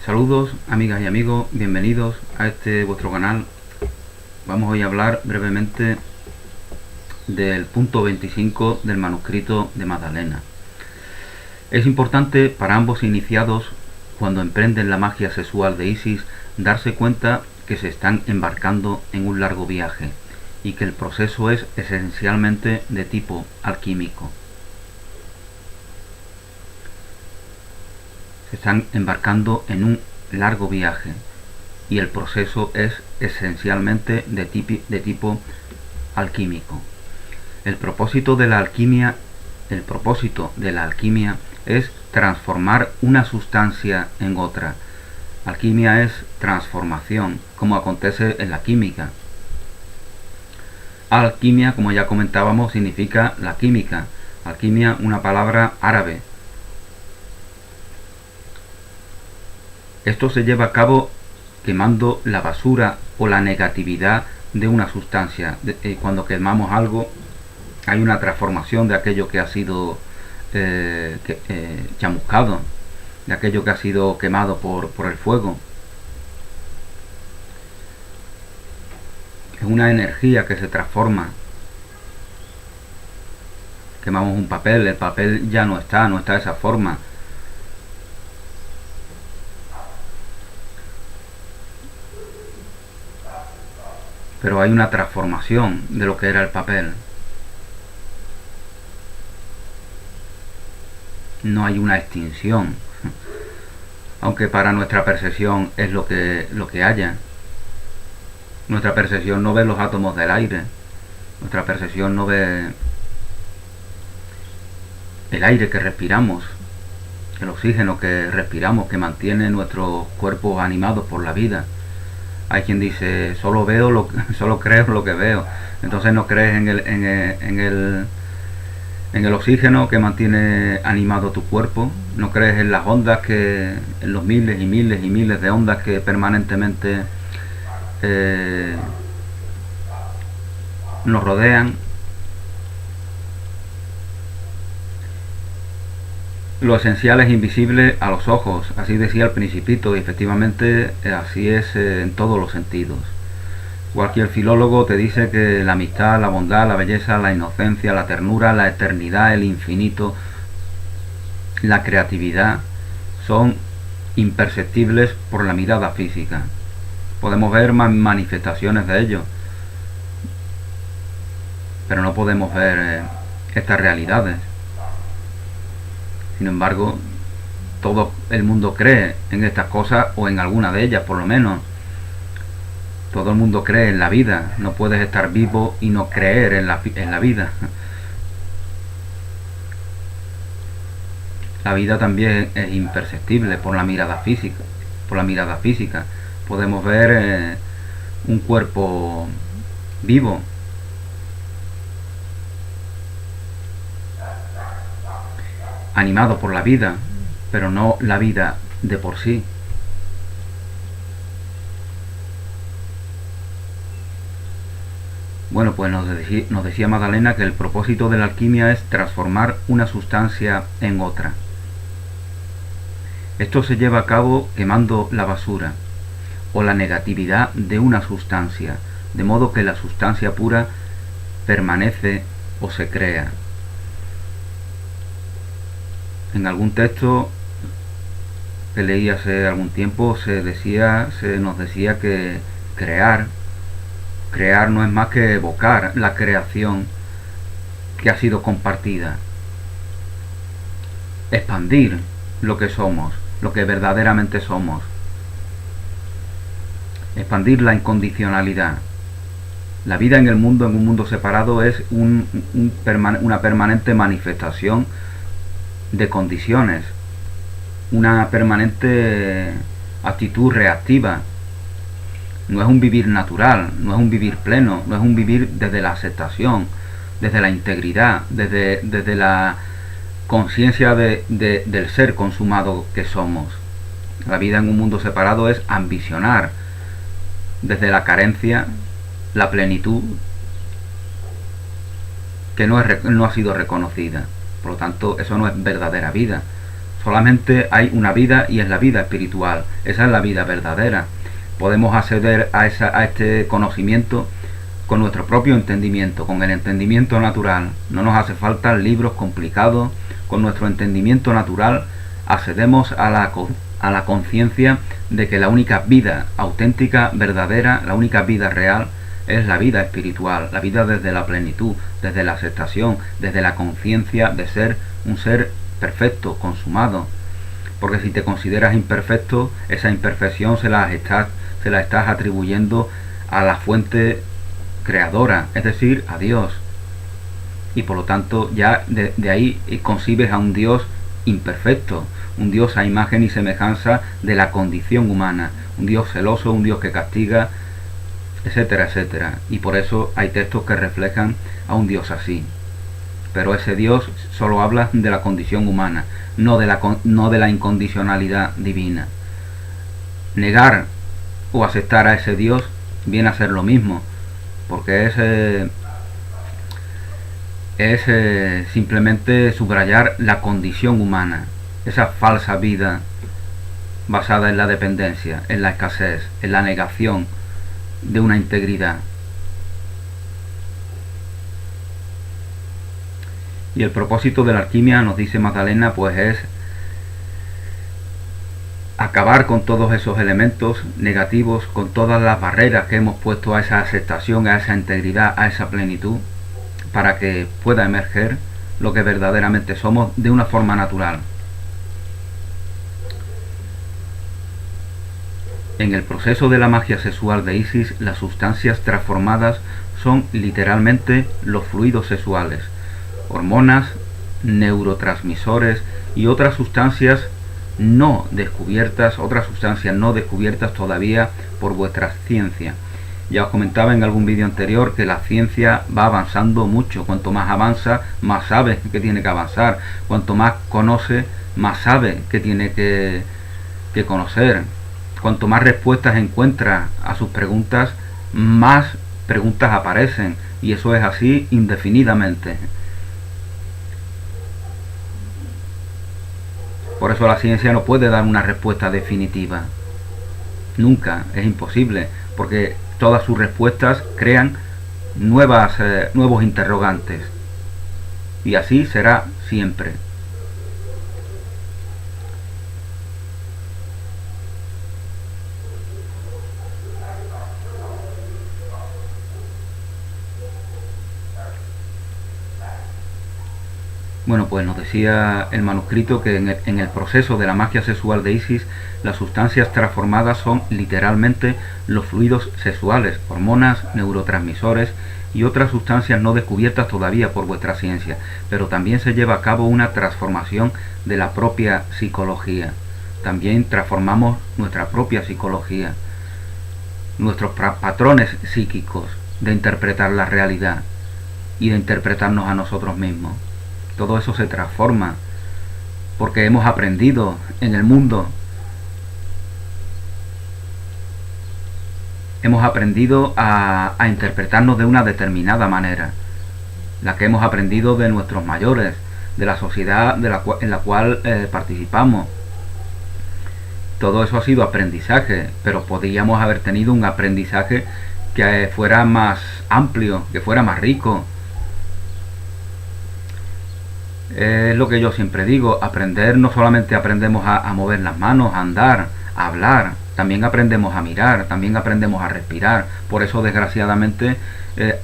Saludos amigas y amigos, bienvenidos a este vuestro canal. Vamos hoy a hablar brevemente del punto 25 del manuscrito de Magdalena. Es importante para ambos iniciados, cuando emprenden la magia sexual de Isis, darse cuenta que se están embarcando en un largo viaje y que el proceso es esencialmente de tipo alquímico. Se están embarcando en un largo viaje y el proceso es esencialmente de tipo alquímico. El propósito de la alquimia es transformar una sustancia en otra. Alquimia es transformación, como acontece en la química. Alquimia, como ya comentábamos, significa la química. Alquimia, una palabra árabe. Esto se lleva a cabo quemando la basura o la negatividad de una sustancia. Cuando quemamos algo, hay una transformación de aquello que ha sido chamuscado, de aquello que ha sido quemado por el fuego. Es una energía que se transforma. Quemamos un papel, el papel ya no está de esa forma. Pero hay una transformación de lo que era el papel. No hay una extinción, aunque para nuestra percepción es lo que haya. Nuestra percepción no ve los átomos del aire, nuestra percepción no ve el aire que respiramos, el oxígeno que respiramos, que mantiene nuestros cuerpos animados por la vida. Hay quien dice, solo creo lo que veo. Entonces no crees en el oxígeno que mantiene animado tu cuerpo, no crees en las ondas, en los miles y miles y miles de ondas que permanentemente nos rodean. Lo esencial es invisible a los ojos, así decía el Principito, y efectivamente así es en todos los sentidos. Cualquier filólogo te dice que la amistad, la bondad, la belleza, la inocencia, la ternura, la eternidad, el infinito, la creatividad son imperceptibles por la mirada física. Podemos ver manifestaciones de ello, pero no podemos ver estas realidades. Sin embargo, todo el mundo cree en estas cosas, o en alguna de ellas por lo menos. Todo el mundo cree en la vida. No puedes estar vivo y no creer en la vida. La vida también es imperceptible por la mirada física. Podemos ver un cuerpo vivo, animado por la vida, pero no la vida de por sí. Bueno, pues nos decía Magdalena que el propósito de la alquimia es transformar una sustancia en otra. Esto se lleva a cabo quemando la basura o la negatividad de una sustancia, de modo que la sustancia pura permanece o se crea. En algún texto que leí hace algún tiempo se nos decía que crear no es más que evocar la creación que ha sido compartida, expandir lo que somos, lo que verdaderamente somos, expandir la incondicionalidad. La vida en un mundo separado, es una permanente manifestación de condiciones, una permanente actitud reactiva. No es un vivir natural, no es un vivir pleno, no es un vivir desde la aceptación, desde la integridad, desde la conciencia del ser consumado que somos. La vida en un mundo separado es ambicionar desde la carencia la plenitud que no ha sido reconocida. Por lo tanto, eso no es verdadera vida. Solamente hay una vida y es la vida espiritual. Esa es la vida verdadera. Podemos acceder a este conocimiento con nuestro propio entendimiento, con el entendimiento natural. No nos hace falta libros complicados. Con nuestro entendimiento natural accedemos a la conciencia de que la única vida auténtica, verdadera, la única vida real es la vida espiritual, la vida desde la plenitud, desde la aceptación, desde la conciencia de ser un ser perfecto, consumado. Porque si te consideras imperfecto, esa imperfección se la estás atribuyendo a la fuente creadora, es decir, a Dios. Y por lo tanto ya de ahí concibes a un Dios imperfecto, un Dios a imagen y semejanza de la condición humana, un Dios celoso, un Dios que castiga, etcétera, etcétera. Y por eso hay textos que reflejan a un Dios así. Pero ese Dios solo habla de la condición humana, no de la incondicionalidad divina. Negar o aceptar a ese Dios viene a ser lo mismo, porque es simplemente subrayar la condición humana, esa falsa vida basada en la dependencia, en la escasez, en la negación de una integridad. Y el propósito de la alquimia, nos dice Magdalena, pues es acabar con todos esos elementos negativos, con todas las barreras que hemos puesto a esa aceptación, a esa integridad, a esa plenitud, para que pueda emerger lo que verdaderamente somos de una forma natural. En el proceso de la magia sexual de Isis, las sustancias transformadas son literalmente los fluidos sexuales, hormonas, neurotransmisores y otras sustancias no descubiertas todavía por vuestra ciencia. Ya os comentaba en algún vídeo anterior que la ciencia va avanzando mucho. Cuanto más avanza, más sabe que tiene que avanzar. Cuanto más conoce, más sabe que tiene que conocer. Cuanto más respuestas encuentra a sus preguntas, más preguntas aparecen. Y eso es así indefinidamente. Por eso la ciencia no puede dar una respuesta definitiva. Nunca, es imposible, porque todas sus respuestas crean nuevos interrogantes. Y así será siempre. Bueno, pues nos decía el manuscrito que en el proceso de la magia sexual de Isis, las sustancias transformadas son literalmente los fluidos sexuales, hormonas, neurotransmisores y otras sustancias no descubiertas todavía por vuestra ciencia, pero también se lleva a cabo una transformación de la propia psicología. También transformamos nuestra propia psicología, nuestros patrones psíquicos de interpretar la realidad y de interpretarnos a nosotros mismos. Todo eso se transforma porque hemos aprendido en el mundo. Hemos aprendido a interpretarnos de una determinada manera, la que hemos aprendido de nuestros mayores, de la sociedad en la cual participamos. Todo eso ha sido aprendizaje, pero podríamos haber tenido un aprendizaje que fuera más amplio, que fuera más rico. Es lo que yo siempre digo, aprender no solamente aprendemos a mover las manos, a andar, a hablar, también aprendemos a mirar, también aprendemos a respirar. Por eso desgraciadamente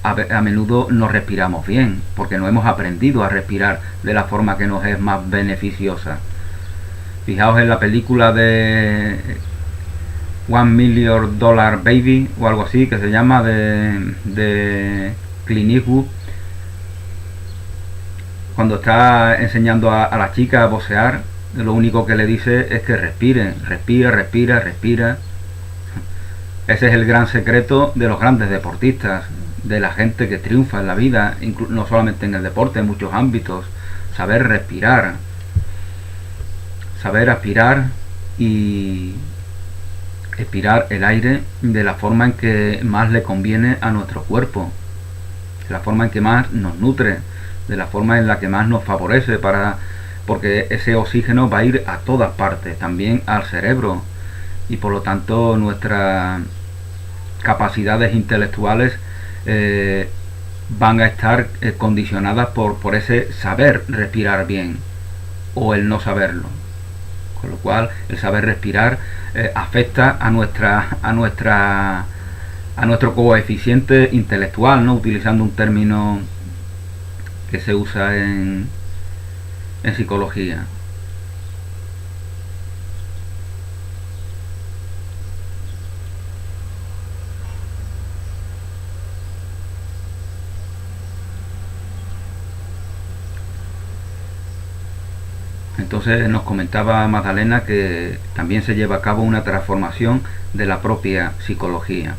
a menudo no respiramos bien, porque no hemos aprendido a respirar de la forma que nos es más beneficiosa. Fijaos en la película de $1 Million Baby o algo así, que se llama, de Clint Eastwood, cuando está enseñando a la chica a vocear, lo único que le dice es que respire, respira. Ese es el gran secreto de los grandes deportistas, de la gente que triunfa en la vida, no solamente en el deporte, en muchos ámbitos. Saber respirar, saber aspirar y expirar el aire de la forma en que más le conviene a nuestro cuerpo, de la forma en que más nos nutre, de la forma en la que más nos favorece para porque ese oxígeno va a ir a todas partes, también al cerebro, y por lo tanto nuestras capacidades intelectuales van a estar condicionadas por ese saber respirar bien o el no saberlo. Con lo cual el saber respirar afecta a nuestro coeficiente intelectual, ¿no? Utilizando un término que se usa en psicología. Entonces nos comentaba Magdalena que también se lleva a cabo una transformación de la propia psicología.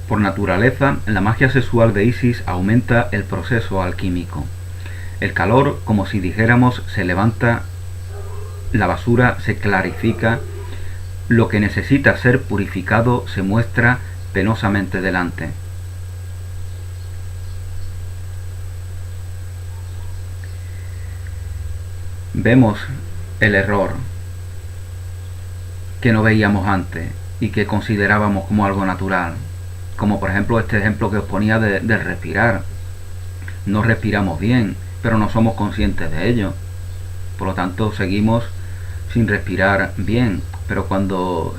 Por naturaleza, la magia sexual de Isis aumenta el proceso alquímico. El calor, como si dijéramos, se levanta, la basura se clarifica, lo que necesita ser purificado se muestra penosamente delante. Vemos el error que no veíamos antes y que considerábamos como algo natural, como por ejemplo este ejemplo que os ponía de respirar. No respiramos bien, pero no somos conscientes de ello, por lo tanto seguimos sin respirar bien. Pero cuando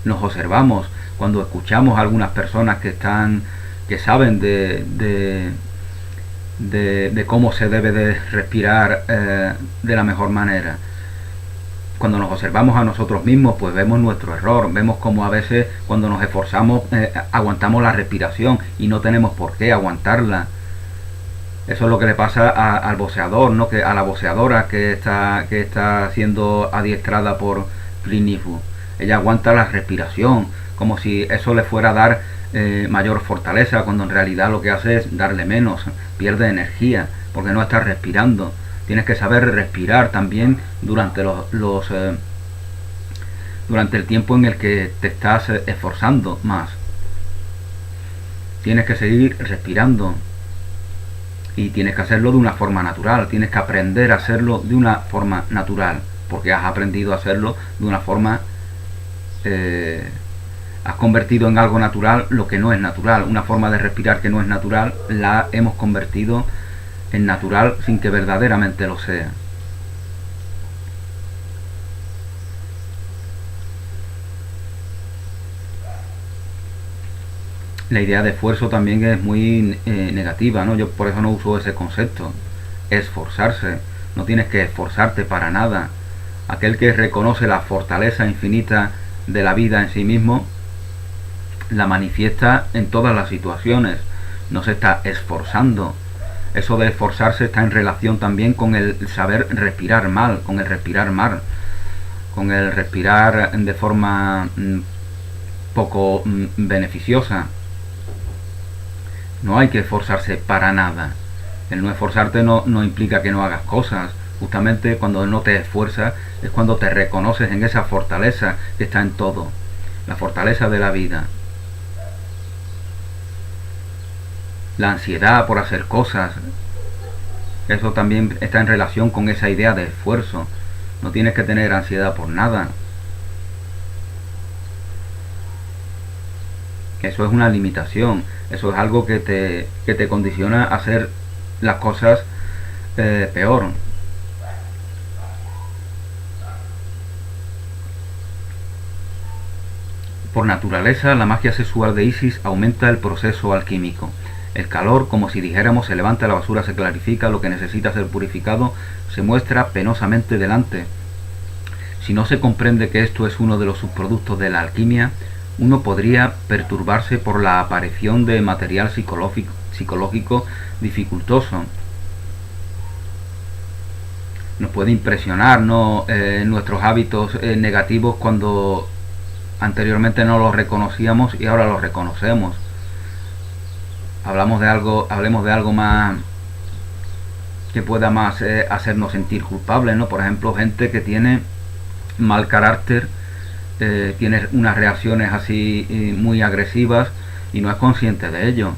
nos observamos, cuando escuchamos a algunas personas que saben de cómo se debe de respirar de la mejor manera, cuando nos observamos a nosotros mismos, pues vemos nuestro error, vemos como a veces cuando nos esforzamos aguantamos la respiración y no tenemos por qué aguantarla. Eso es lo que le pasa al boxeador, ¿no? A la boxeadora que está siendo adiestrada por Clint Eastwood. Ella aguanta la respiración como si eso le fuera a dar mayor fortaleza, cuando en realidad lo que hace es darle menos, pierde energía porque no está respirando. Tienes que saber respirar también durante durante el tiempo en el que te estás esforzando más. Tienes que seguir respirando y tienes que hacerlo de una forma natural. Tienes que aprender a hacerlo de una forma natural, porque has aprendido a hacerlo de una forma has convertido en algo natural lo que no es natural. Una forma de respirar que no es natural la hemos convertido en natural sin que verdaderamente lo sea. La idea de esfuerzo también es muy negativa, ¿no? Yo por eso no uso ese concepto. Esforzarse. No tienes que esforzarte para nada. Aquel que reconoce la fortaleza infinita de la vida en sí mismo la manifiesta en todas las situaciones. No se está esforzando. Eso de esforzarse está en relación también con el saber respirar mal, con el respirar mal, con el respirar de forma poco beneficiosa. No hay que esforzarse para nada. El no esforzarte no implica que no hagas cosas. Justamente cuando no te esfuerzas es cuando te reconoces en esa fortaleza que está en todo, la fortaleza de la vida. La ansiedad por hacer cosas, eso también está en relación con esa idea de esfuerzo. No tienes que tener ansiedad por nada. Eso es una limitación. Eso es algo que te condiciona a hacer las cosas peor. Por naturaleza, la magia sexual de Isis aumenta el proceso alquímico. El calor, como si dijéramos, se levanta, la basura se clarifica, lo que necesita ser purificado se muestra penosamente delante. Si no se comprende que esto es uno de los subproductos de la alquimia, uno podría perturbarse por la aparición de material psicológico dificultoso. Nos puede impresionar, ¿no? Nuestros hábitos negativos cuando anteriormente no los reconocíamos y ahora los reconocemos. Hablemos de algo más que pueda más hacernos sentir culpables, ¿no? Por ejemplo, gente que tiene mal carácter, tiene unas reacciones así muy agresivas y no es consciente de ello.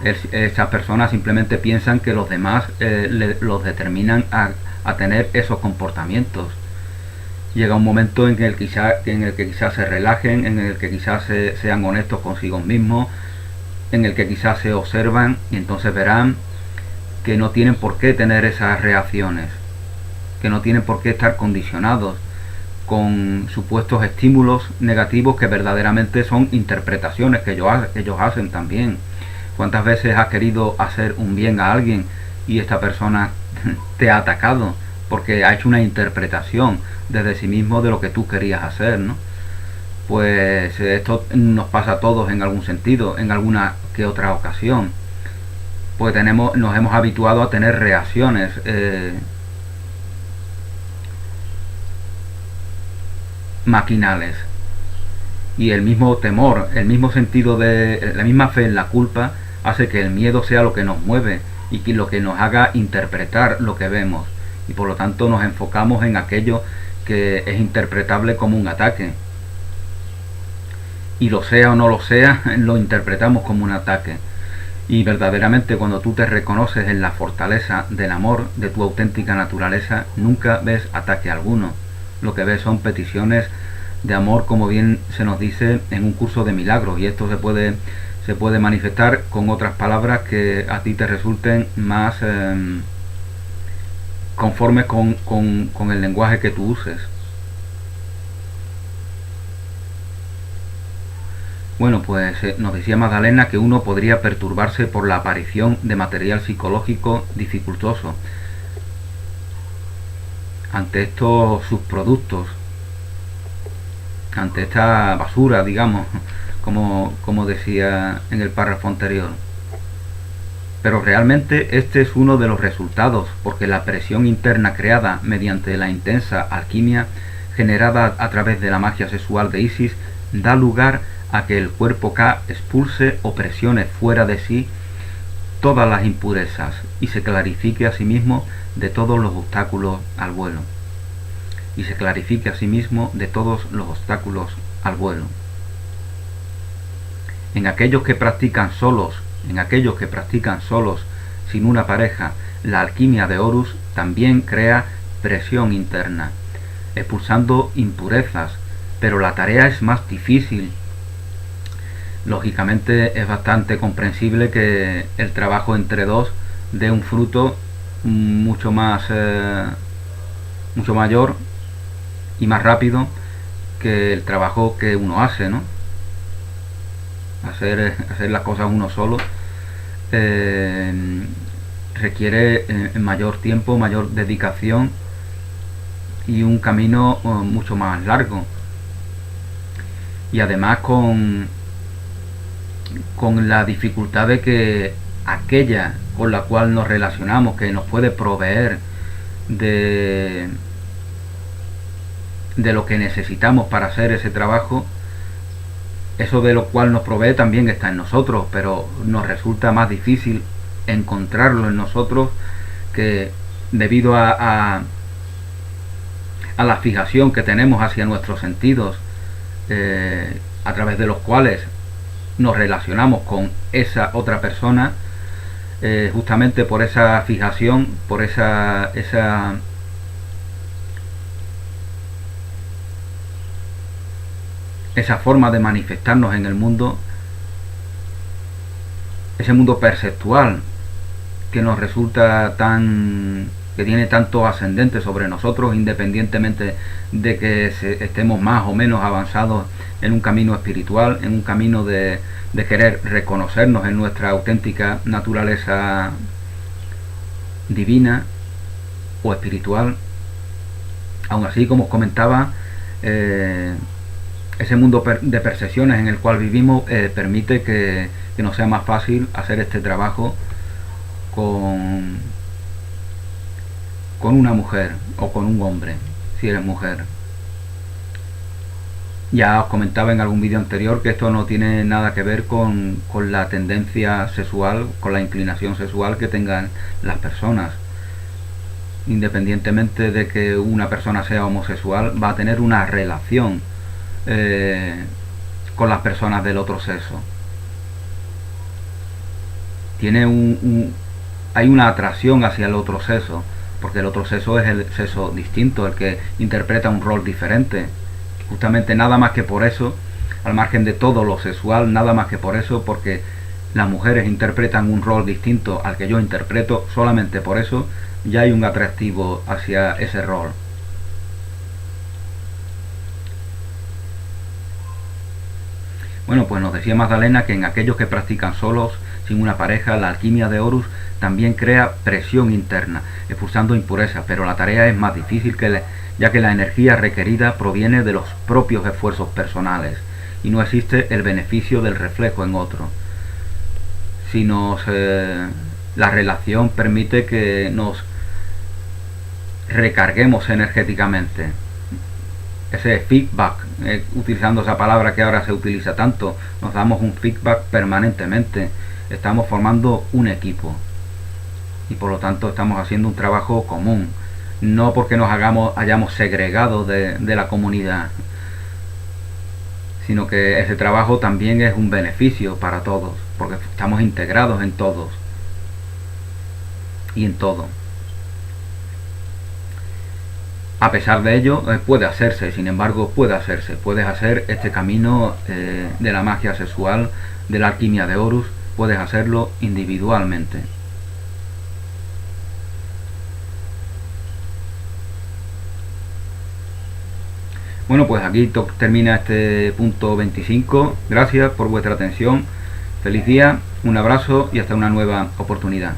Esas personas simplemente piensan que los demás los determinan a tener esos comportamientos. Llega un momento en el que quizás se relajen, en el que quizás sean honestos consigo mismos, en el que quizás se observan, y entonces verán que no tienen por qué tener esas reacciones, que no tienen por qué estar condicionados con supuestos estímulos negativos que verdaderamente son interpretaciones que ellos hacen también. ¿Cuántas veces has querido hacer un bien a alguien y esta persona te ha atacado porque ha hecho una interpretación desde sí mismo de lo que tú querías hacer, ¿no? Pues esto nos pasa a todos en algún sentido, en alguna que otra ocasión. Pues nos hemos habituado a tener reacciones maquinales, y el mismo temor, el mismo sentido de la misma fe en la culpa hace que el miedo sea lo que nos mueve y que lo que nos haga interpretar lo que vemos, y por lo tanto nos enfocamos en aquello que es interpretable como un ataque, y lo sea o no lo sea, lo interpretamos como un ataque. Y verdaderamente cuando tú te reconoces en la fortaleza del amor, de tu auténtica naturaleza, nunca ves ataque alguno. Lo que ves son peticiones de amor, como bien se nos dice en un curso de milagros, y esto se puede manifestar con otras palabras que a ti te resulten más conformes con el lenguaje que tú uses. Bueno, pues nos decía Magdalena que uno podría perturbarse por la aparición de material psicológico dificultoso ante estos subproductos, ante esta basura, digamos, como decía en el párrafo anterior. Pero realmente este es uno de los resultados, porque la presión interna creada mediante la intensa alquimia generada a través de la magia sexual de Isis da lugar a que el cuerpo K expulse o presione fuera de sí todas las impurezas y se clarifique a sí mismo de todos los obstáculos al vuelo. Y se clarifique a sí mismo de todos los obstáculos al vuelo. En aquellos que practican solos, sin una pareja, la alquimia de Horus también crea presión interna, expulsando impurezas, pero la tarea es más difícil. Lógicamente es bastante comprensible que el trabajo entre dos dé un fruto mucho mayor y más rápido que el trabajo que uno hace, ¿no? Hacer las cosas uno solo requiere mayor tiempo, mayor dedicación y un camino mucho más largo, y además con la dificultad de que aquella con la cual nos relacionamos, que nos puede proveer de lo que necesitamos para hacer ese trabajo, eso de lo cual nos provee también está en nosotros, pero nos resulta más difícil encontrarlo en nosotros, que debido a la fijación que tenemos hacia nuestros sentidos, a través de los cuales nos relacionamos con esa otra persona, justamente por esa fijación, por esa forma de manifestarnos en el mundo, ese mundo perceptual que nos resulta que tiene tanto ascendente sobre nosotros, independientemente de que estemos más o menos avanzados en un camino espiritual, en un camino de querer reconocernos en nuestra auténtica naturaleza divina o espiritual. Aún así, como os comentaba, ese mundo de percepciones en el cual vivimos permite que nos sea más fácil hacer este trabajo con una mujer o con un hombre, si eres mujer. Ya os comentaba en algún vídeo anterior que esto no tiene nada que ver con la tendencia sexual, con la inclinación sexual que tengan las personas. Independientemente de que una persona sea homosexual, va a tener una relación con las personas del otro sexo. tiene hay una atracción hacia el otro sexo, porque el otro sexo es el sexo distinto, el que interpreta un rol diferente. Justamente nada más que por eso, al margen de todo lo sexual, nada más que por eso, porque las mujeres interpretan un rol distinto al que yo interpreto, solamente por eso ya hay un atractivo hacia ese rol. Bueno, pues nos decía Magdalena que en aquellos que practican solos, sin una pareja, la alquimia de Horus también crea presión interna, expulsando impurezas, pero la tarea es más difícil ya que la energía requerida proviene de los propios esfuerzos personales y no existe el beneficio del reflejo en otro. Si la relación permite que nos recarguemos energéticamente, ese feedback, utilizando esa palabra que ahora se utiliza tanto, nos damos un feedback permanentemente, estamos formando un equipo y por lo tanto estamos haciendo un trabajo común, no porque nos hayamos segregado de la comunidad, sino que ese trabajo también es un beneficio para todos, porque estamos integrados en todos y en todo. A pesar de ello, puede hacerse, sin embargo, puedes hacer este camino de la magia sexual, de la alquimia de Horus, puedes hacerlo individualmente. Bueno, pues aquí termina este punto 25. Gracias por vuestra atención. Feliz día, un abrazo y hasta una nueva oportunidad.